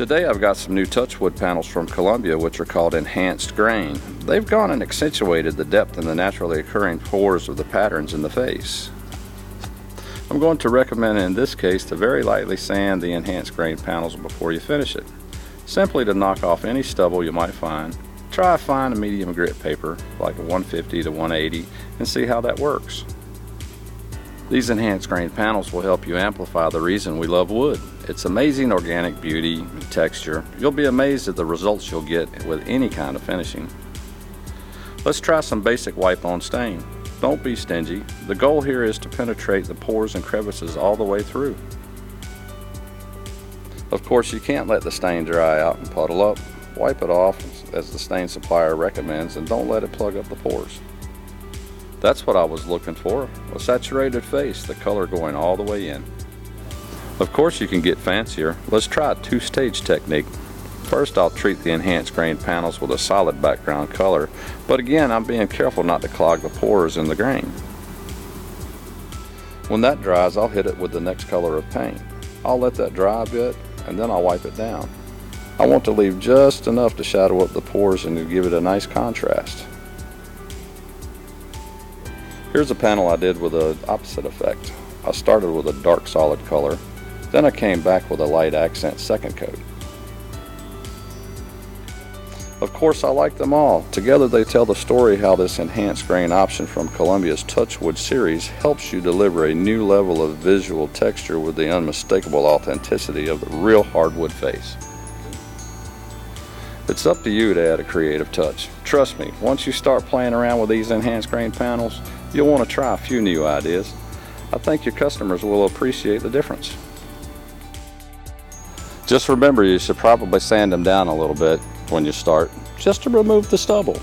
Today I've got some new TouchWood panels from Columbia which are called Enhanced Grain. They've gone and accentuated the depth and the naturally occurring pores of the patterns in the face. I'm going to recommend in this case to very lightly sand the Enhanced Grain panels before you finish it, simply to knock off any stubble you might find. Try a fine to medium grit paper like a 150 to 180 and see how that works. These Enhanced Grain panels will help you amplify the reason we love wood. Its amazing organic beauty and texture. You'll be amazed at the results you'll get with any kind of finishing. Let's try some basic wipe-on stain. Don't be stingy. The goal here is to penetrate the pores and crevices all the way through. Of course, you can't let the stain dry out and puddle up. Wipe it off as the stain supplier recommends and don't let it plug up the pores. That's what I was looking for, a saturated face, the color going all the way in. Of course you can get fancier. Let's try a two-stage technique. First I'll treat the Enhanced Grain panels with a solid background color, but again I'm being careful not to clog the pores in the grain. When that dries, I'll hit it with the next color of paint. I'll let that dry a bit and then I'll wipe it down. I want to leave just enough to shadow up the pores and to give it a nice contrast. Here's a panel I did with the opposite effect. I started with a dark solid color, then I came back with a light accent second coat. Of course I like them all. Together they tell the story how this Enhanced Grain option from Columbia's TouchWood series helps you deliver a new level of visual texture with the unmistakable authenticity of the real hardwood face. It's up to you to add a creative touch. Trust me, once you start playing around with these Enhanced Grain panels, you'll want to try a few new ideas. I think your customers will appreciate the difference. Just remember, you should probably sand them down a little bit when you start, just to remove the stubble.